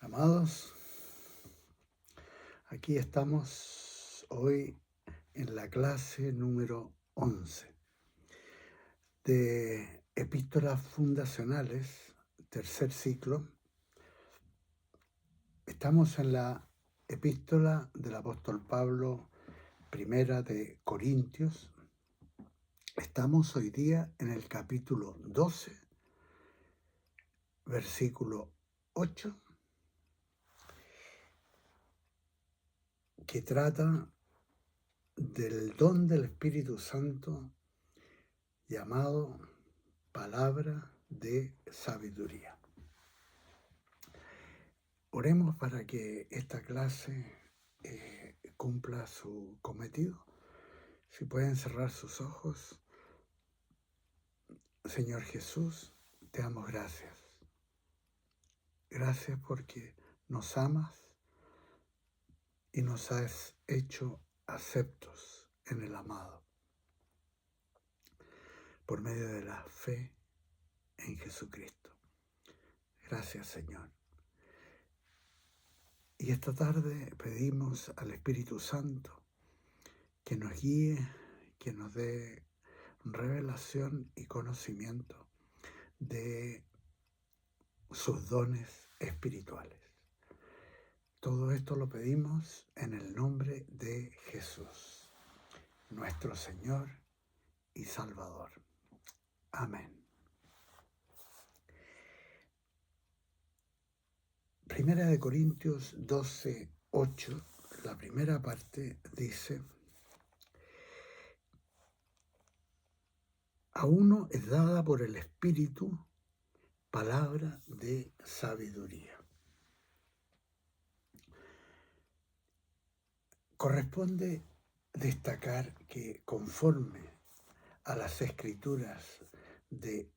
Amados, aquí estamos hoy en la clase número 11 de Epístolas Fundacionales, tercer ciclo. Estamos en la epístola del apóstol Pablo, primera de Corintios. Estamos hoy día en el capítulo 12, versículo 8, que trata del don del Espíritu Santo llamado palabra de sabiduría. Oremos para que esta clase cumpla su cometido. Si pueden cerrar sus ojos. Señor Jesús, te damos gracias. Gracias porque nos amas y nos has hecho aceptos en el amado, por medio de la fe en Jesucristo. Gracias, Señor. Y esta tarde pedimos al Espíritu Santo que nos guíe, que nos dé revelación y conocimiento de sus dones espirituales. Todo esto lo pedimos en el nombre de Jesús, nuestro Señor y Salvador. Amén. Primera de Corintios 12, 8, la primera parte dice: a uno es dada por el Espíritu palabra de sabiduría. Corresponde destacar que conforme a las escrituras de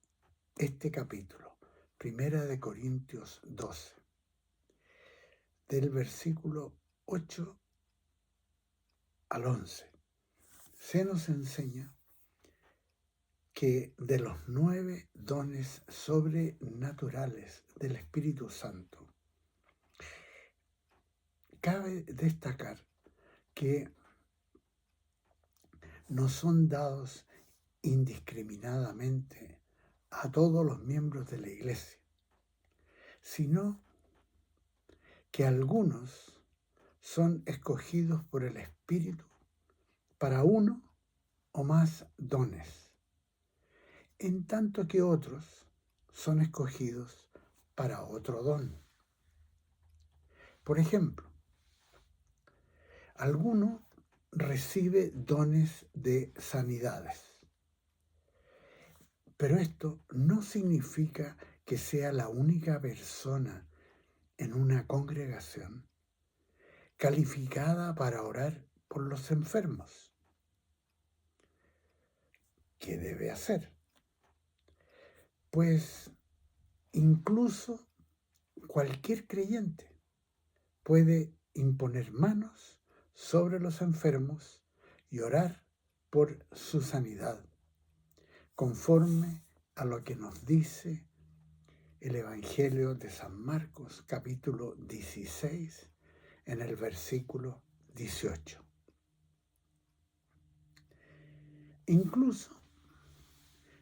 este capítulo, Primera de Corintios 12, del versículo 8 al 11, se nos enseña que de los 9 dones sobrenaturales del Espíritu Santo, cabe destacar que no son dados indiscriminadamente a todos los miembros de la Iglesia, sino que algunos son escogidos por el Espíritu para uno o más dones, en tanto que otros son escogidos para otro don. Por ejemplo, alguno recibe dones de sanidades, pero esto no significa que sea la única persona en una congregación calificada para orar por los enfermos. ¿Qué debe hacer? Pues incluso cualquier creyente puede imponer manos sobre los enfermos y orar por su sanidad, conforme a lo que nos dice el Evangelio de San Marcos, capítulo 16, en el versículo 18. Incluso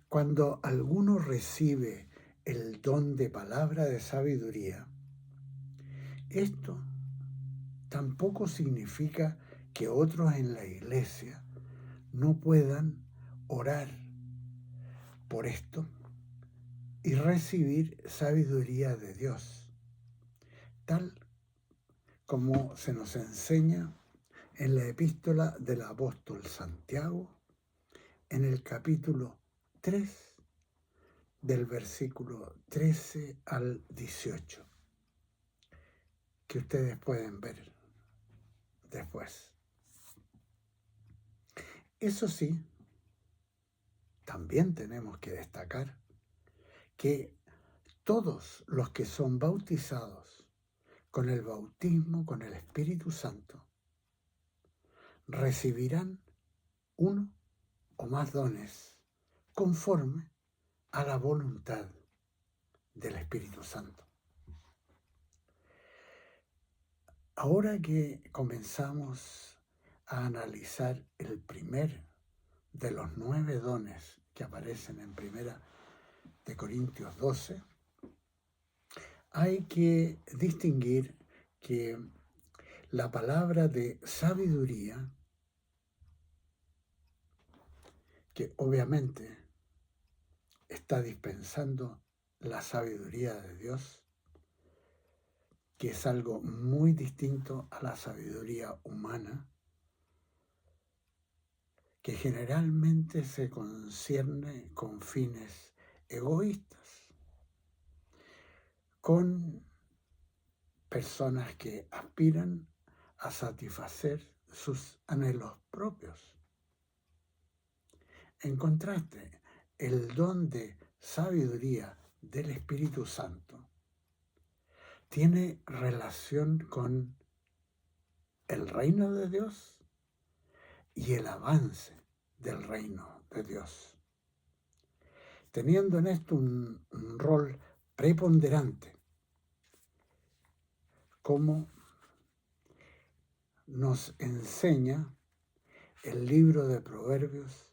cuando alguno recibe el don de palabra de sabiduría, esto tampoco significa que otros en la iglesia no puedan orar por esto y recibir sabiduría de Dios, tal como se nos enseña en la epístola del apóstol Santiago, en el capítulo 3, del versículo 13 al 18, que ustedes pueden ver después. Eso sí, también tenemos que destacar que todos los que son bautizados con el bautismo con el Espíritu Santo recibirán uno o más dones conforme a la voluntad del Espíritu Santo. Ahora que comenzamos a analizar el primer de los 9 dones que aparecen en 1 Corintios 12, hay que distinguir que la palabra de sabiduría, que obviamente está dispensando la sabiduría de Dios, que es algo muy distinto a la sabiduría humana, que generalmente se concierne con fines egoístas, con personas que aspiran a satisfacer sus anhelos propios. En contraste, el don de sabiduría del Espíritu Santo tiene relación con el reino de Dios y el avance del reino de Dios, teniendo en esto un rol preponderante, como nos enseña el libro de Proverbios,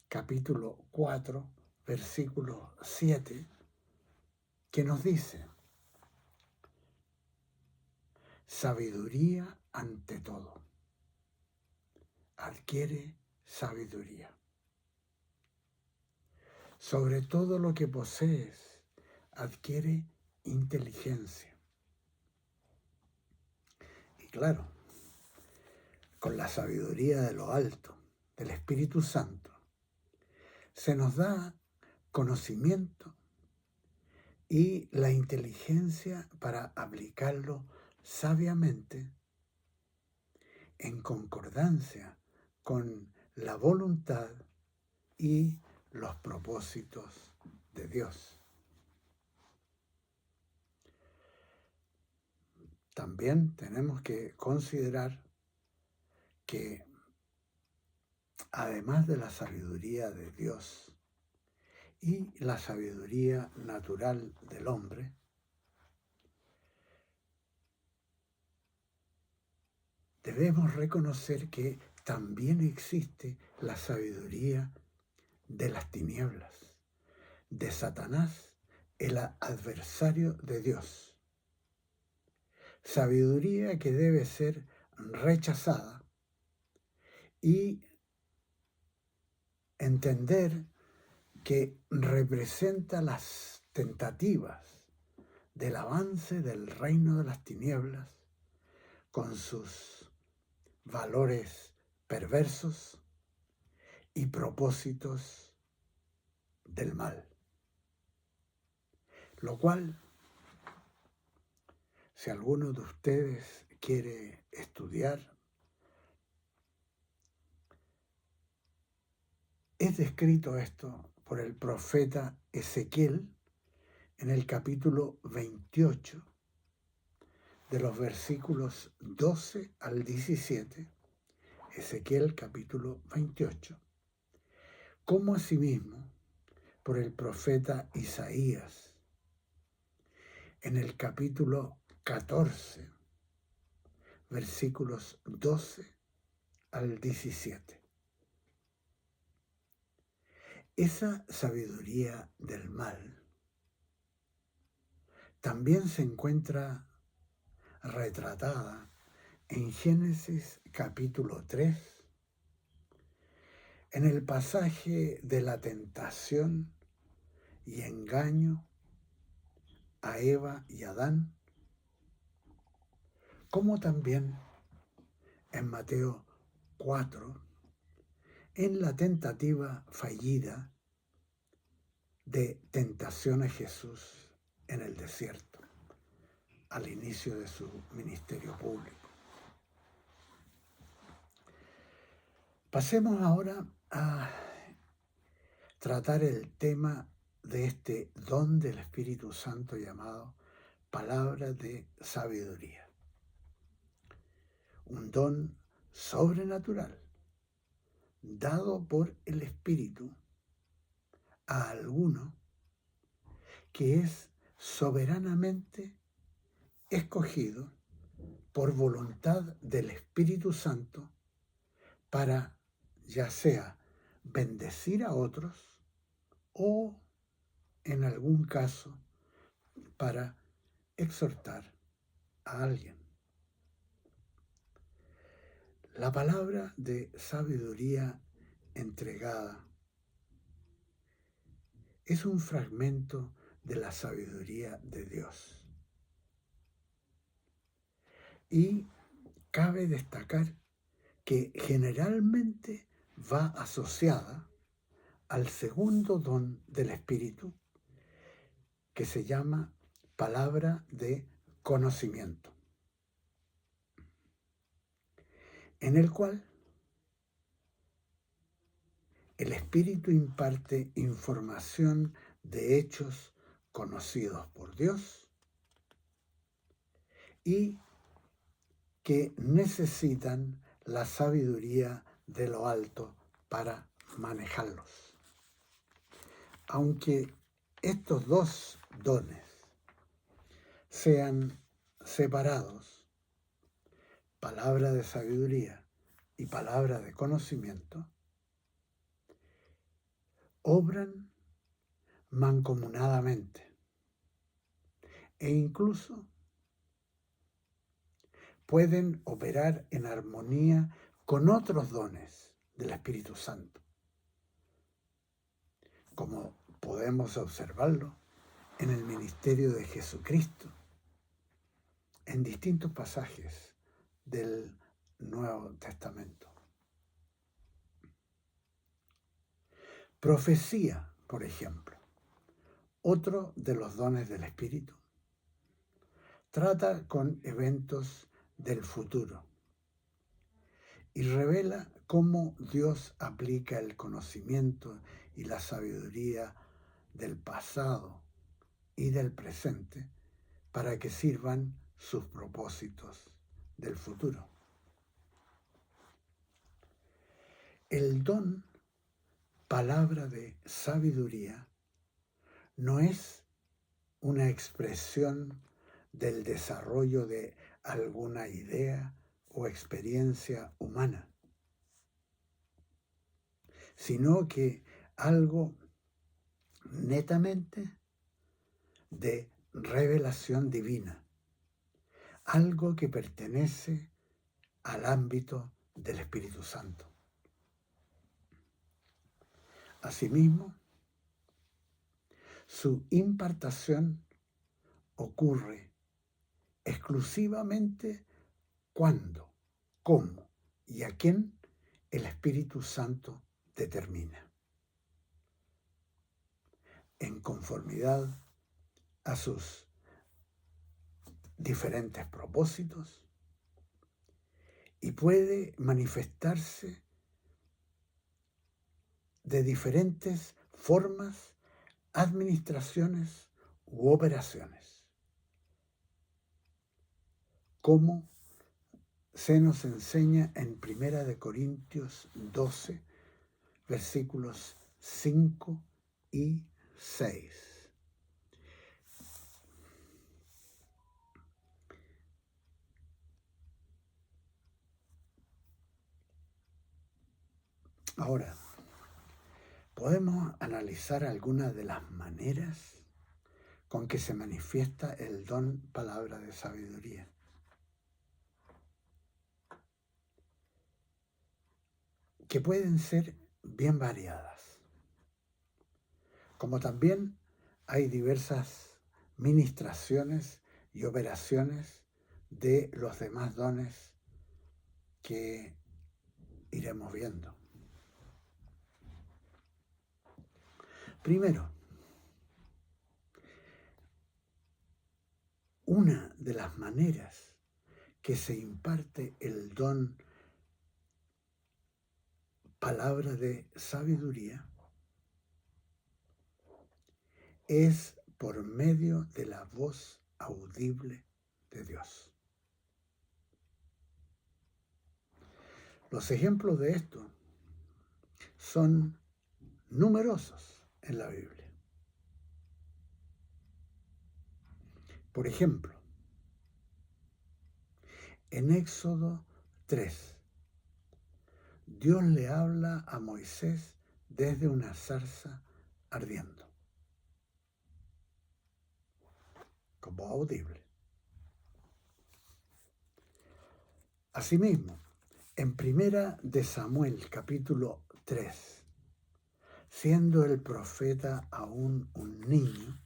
capítulo 4, versículo 7, que nos dice: sabiduría ante todo. Adquiere sabiduría. Sobre todo lo que posees, adquiere inteligencia. Y claro, con la sabiduría de lo alto, del Espíritu Santo, se nos da conocimiento y la inteligencia para aplicarlo sabiamente en concordancia con la voluntad y los propósitos de Dios. También tenemos que considerar que, además de la sabiduría de Dios y la sabiduría natural del hombre, debemos reconocer que también existe la sabiduría de las tinieblas, de Satanás, el adversario de Dios. Sabiduría que debe ser rechazada y entender que representa las tentativas del avance del reino de las tinieblas con sus valores perversos y propósitos del mal. Lo cual, si alguno de ustedes quiere estudiar, es descrito esto por el profeta Ezequiel en el capítulo 28, de los versículos 12 al 17, Ezequiel capítulo 28, como asimismo por el profeta Isaías en el capítulo 14, versículos 12 al 17. Esa sabiduría del mal también se encuentra retratada en Génesis capítulo 3, en el pasaje de la tentación y engaño a Eva y Adán, como también en Mateo 4, en la tentativa fallida de tentación a Jesús en el desierto, al inicio de su ministerio público. Pasemos ahora a tratar el tema de este don del Espíritu Santo llamado palabra de sabiduría. Un don sobrenatural dado por el Espíritu a alguno que es soberanamente escogido por voluntad del Espíritu Santo para, ya sea, bendecir a otros o, en algún caso, para exhortar a alguien. La palabra de sabiduría entregada es un fragmento de la sabiduría de Dios. Y cabe destacar que generalmente va asociada al segundo don del Espíritu, que se llama palabra de conocimiento, en el cual el Espíritu imparte información de hechos conocidos por Dios y que necesitan la sabiduría de lo alto para manejarlos. Aunque estos dos dones sean separados, palabra de sabiduría y palabra de conocimiento, obran mancomunadamente e incluso pueden operar en armonía con otros dones del Espíritu Santo, como podemos observarlo en el ministerio de Jesucristo, en distintos pasajes del Nuevo Testamento. Profecía, por ejemplo, otro de los dones del Espíritu, trata con eventos del futuro y revela cómo Dios aplica el conocimiento y la sabiduría del pasado y del presente para que sirvan sus propósitos del futuro. El don, palabra de sabiduría, no es una expresión del desarrollo de alguna idea o experiencia humana, sino que algo netamente de revelación divina, algo que pertenece al ámbito del Espíritu Santo. Asimismo, su impartación ocurre exclusivamente cuando, cómo y a quién el Espíritu Santo determina, en conformidad a sus diferentes propósitos, y puede manifestarse de diferentes formas, administraciones u operaciones, como se nos enseña en 1 Corintios 12, versículos 5 y 6. Ahora, podemos analizar algunas de las maneras con que se manifiesta el don palabra de sabiduría. Que pueden ser bien variadas. Como también hay diversas ministraciones y operaciones de los demás dones que iremos viendo. Primero, una de las maneras que se imparte el don palabra de sabiduría es por medio de la voz audible de Dios. Los ejemplos de esto son numerosos en la Biblia. Por ejemplo, En Éxodo 3, Dios le habla a Moisés desde una zarza ardiendo, como audible. Asimismo, en Primera de Samuel, capítulo 3, siendo el profeta aún un niño,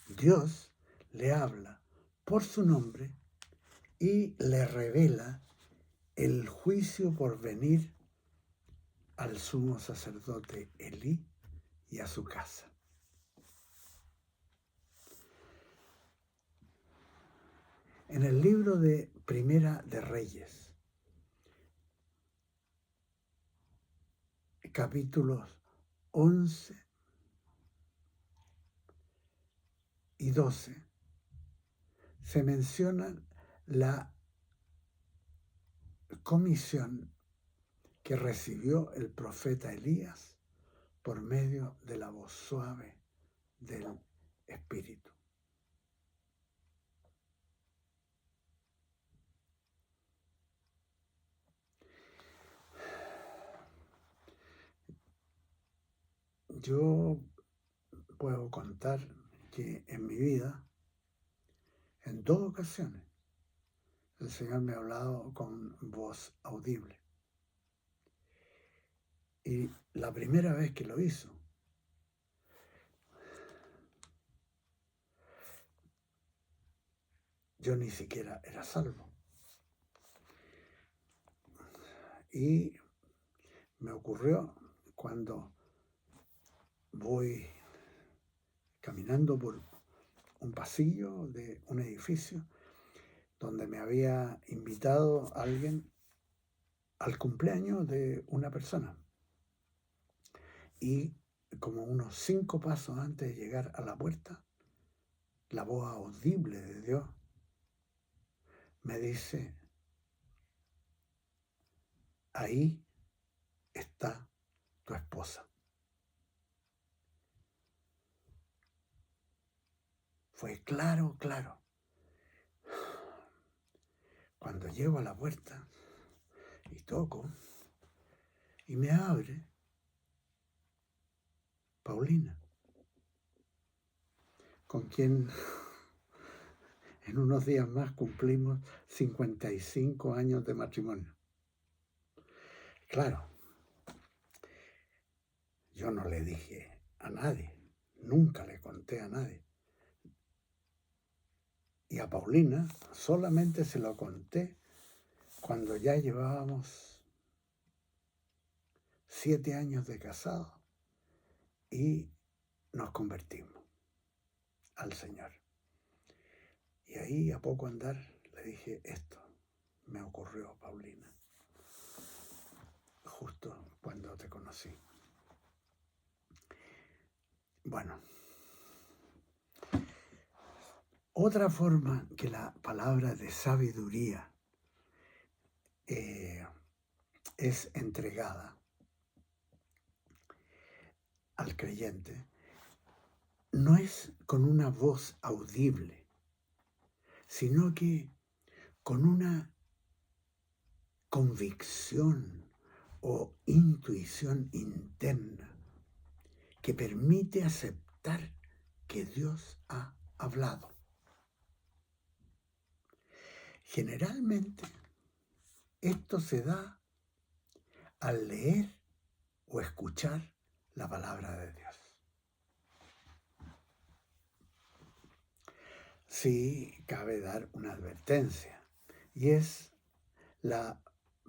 Dios le habla por su nombre y le revela el juicio por venir al sumo sacerdote Elí y a su casa. En el libro de Primera de Reyes, capítulos 11 y 12, se menciona la comisión que recibió el profeta Elías por medio de la voz suave del Espíritu. Yo puedo contar que en mi vida, en 2 ocasiones, el Señor me ha hablado con voz audible. Y la primera vez que lo hizo, yo ni siquiera era salvo. Y me ocurrió cuando voy caminando por un pasillo de un edificio donde me había invitado alguien al cumpleaños de una persona. Y como unos 5 pasos antes de llegar a la puerta, la voz audible de Dios me dice: ahí está tu esposa. Fue claro. Cuando llego a la puerta y toco y me abre Paulina, con quien en unos días más cumplimos 55 años de matrimonio. Claro, yo no le dije a nadie, nunca le conté a nadie. Y a Paulina solamente se lo conté cuando ya llevábamos 7 años de casado y nos convertimos al Señor. Y ahí, a poco andar, le dije: esto me ocurrió, Paulina, justo cuando te conocí. Bueno, otra forma que la palabra de sabiduría es entregada al creyente no es con una voz audible, sino que con una convicción o intuición interna que permite aceptar que Dios ha hablado. Generalmente, esto se da al leer o escuchar la palabra de Dios. Sí, cabe dar una advertencia, y es la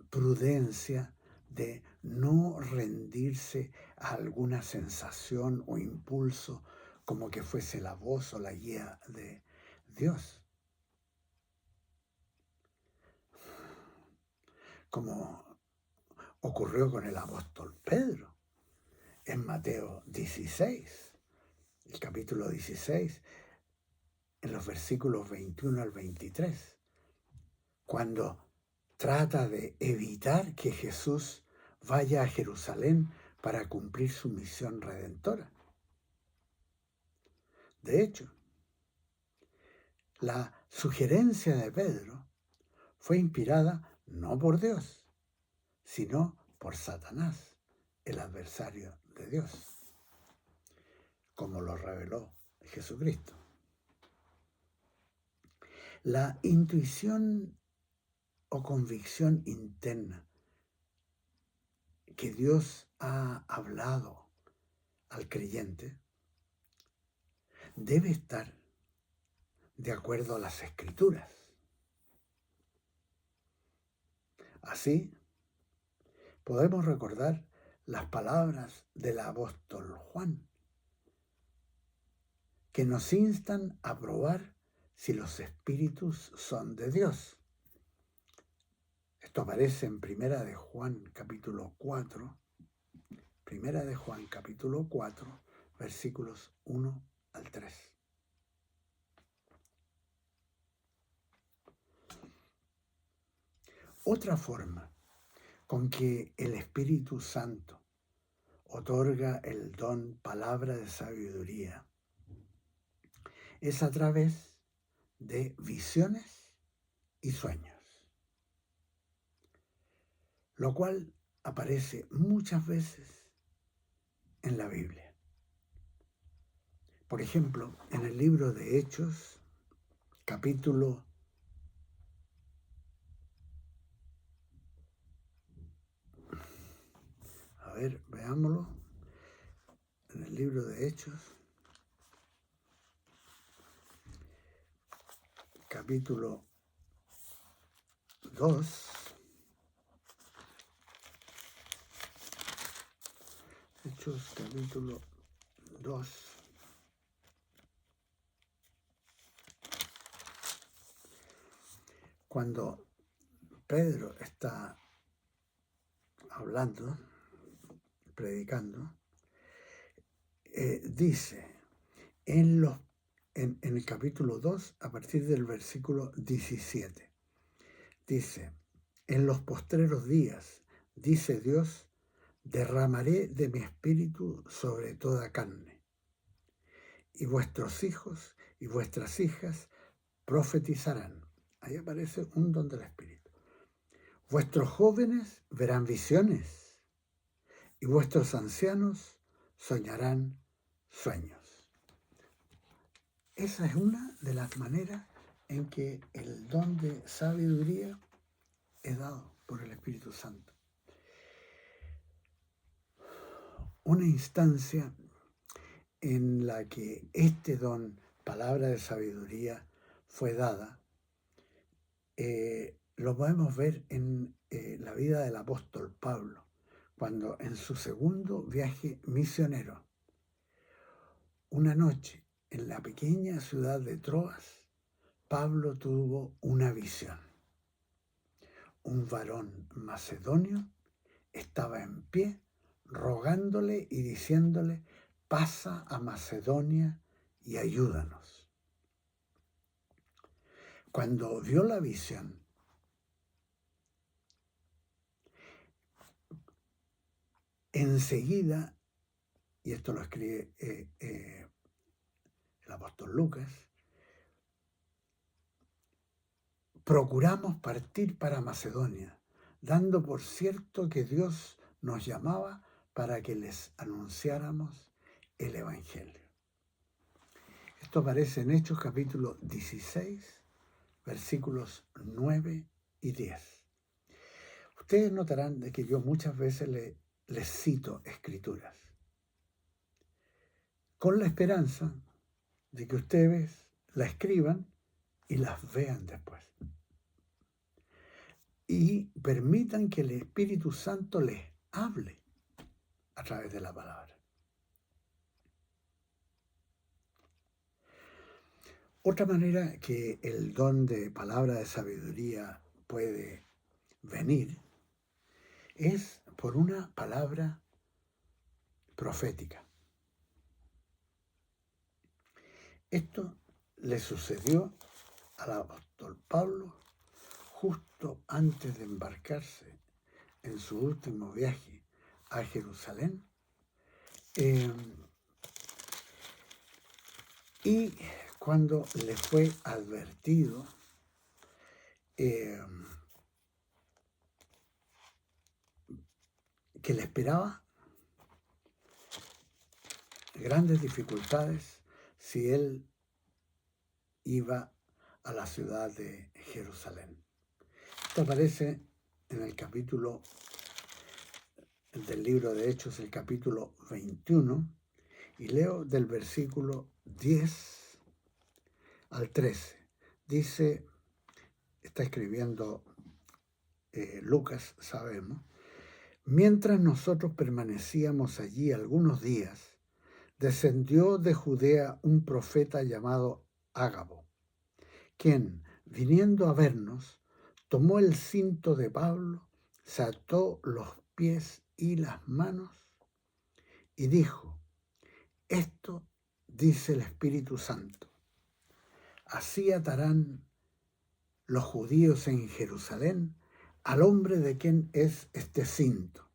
prudencia de no rendirse a alguna sensación o impulso como que fuese la voz o la guía de Dios. Como ocurrió con el apóstol Pedro en Mateo 16, el capítulo 16, en los versículos 21 al 23, cuando trata de evitar que Jesús vaya a Jerusalén para cumplir su misión redentora. De hecho, la sugerencia de Pedro fue inspirada no por Dios, sino por Satanás, el adversario de Dios, como lo reveló Jesucristo. La intuición o convicción interna que Dios ha hablado al creyente debe estar de acuerdo a las Escrituras. Así, podemos recordar las palabras del apóstol Juan, que nos instan a probar si los espíritus son de Dios. Esto aparece en Primera de Juan capítulo 4, versículos 1 al 3. Otra forma con que el Espíritu Santo otorga el don palabra de sabiduría es a través de visiones y sueños, lo cual aparece muchas veces en la Biblia. Por ejemplo, en el libro de Hechos, capítulo 2, veámoslo, en el libro de Hechos, capítulo 2, Hechos capítulo 2, cuando Pedro está hablando, predicando, dice en el capítulo 2, a partir del versículo 17, dice: en los postreros días, dice Dios, derramaré de mi espíritu sobre toda carne, y vuestros hijos y vuestras hijas profetizarán. Ahí aparece un don del Espíritu. Vuestros jóvenes verán visiones, y vuestros ancianos soñarán sueños. Esa es una de las maneras en que el don de sabiduría es dado por el Espíritu Santo. Una instancia en la que este don, palabra de sabiduría, fue dada, lo podemos ver en la vida del apóstol Pablo, cuando en su segundo viaje misionero, una noche en la pequeña ciudad de Troas, Pablo tuvo una visión. Un varón macedonio estaba en pie, rogándole y diciéndole: pasa a Macedonia y ayúdanos. Cuando vio la visión, enseguida, y esto lo escribe el apóstol Lucas, procuramos partir para Macedonia, dando por cierto que Dios nos llamaba para que les anunciáramos el Evangelio. Esto aparece en Hechos capítulo 16, versículos 9 y 10. Ustedes notarán de que yo muchas veces les cito escrituras, con la esperanza de que ustedes la escriban y las vean después. Y permitan que el Espíritu Santo les hable a través de la palabra. Otra manera que el don de palabra de sabiduría puede venir es por una palabra profética. Esto le sucedió al apóstol Pablo justo antes de embarcarse en su último viaje a Jerusalén. Y cuando le fue advertido que le esperaba grandes dificultades si él iba a la ciudad de Jerusalén. Esto aparece en el capítulo del libro de Hechos, el capítulo 21, y leo del versículo 10 al 13. Dice, está escribiendo Lucas, sabemos, mientras nosotros permanecíamos allí algunos días, descendió de Judea un profeta llamado Ágabo, quien, viniendo a vernos, tomó el cinto de Pablo, se ató los pies y las manos y dijo, esto dice el Espíritu Santo, así atarán los judíos en Jerusalén al hombre de quien es este cinto,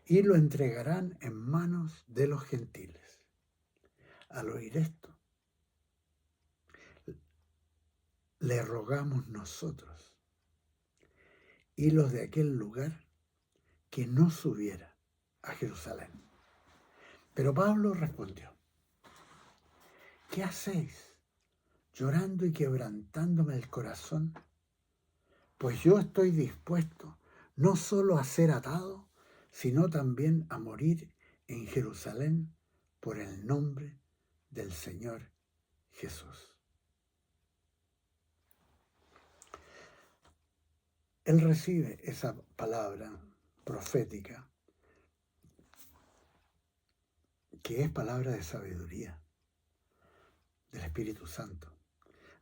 y lo entregarán en manos de los gentiles. Al oír esto, le rogamos nosotros y los de aquel lugar que no subiera a Jerusalén. Pero Pablo respondió, ¿qué hacéis llorando y quebrantándome el corazón? Pues yo estoy dispuesto no solo a ser atado, sino también a morir en Jerusalén por el nombre del Señor Jesús. Él recibe esa palabra profética, que es palabra de sabiduría del Espíritu Santo,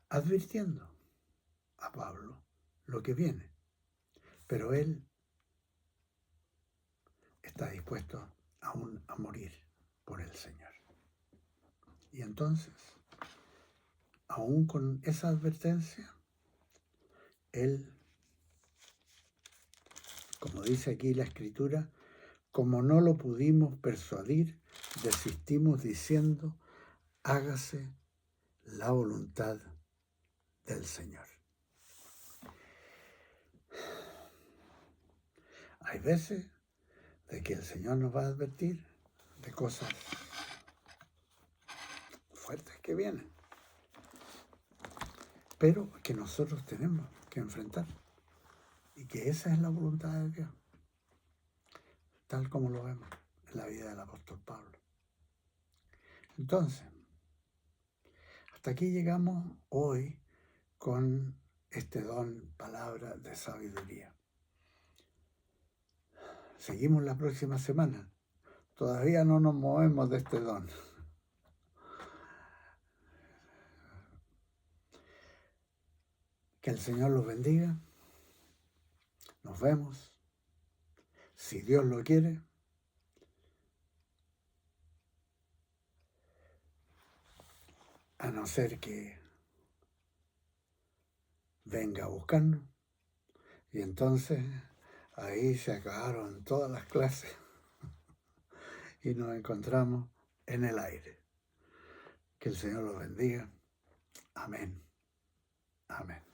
advirtiendo a Pablo lo que viene. Pero él está dispuesto aún a morir por el Señor. Y entonces, aún con esa advertencia, él, como dice aquí la Escritura, como no lo pudimos persuadir, desistimos diciendo, hágase la voluntad del Señor. Hay veces de que el Señor nos va a advertir de cosas fuertes que vienen, pero que nosotros tenemos que enfrentar, y que esa es la voluntad de Dios, tal como lo vemos en la vida del apóstol Pablo. Entonces, hasta aquí llegamos hoy con este don, palabra de sabiduría. Seguimos la próxima semana. Todavía no nos movemos de este don. Que el Señor los bendiga. Nos vemos, si Dios lo quiere, a no ser que venga a buscarnos. Y entonces ahí se acabaron todas las clases y nos encontramos en el aire. Que el Señor los bendiga. Amén. Amén.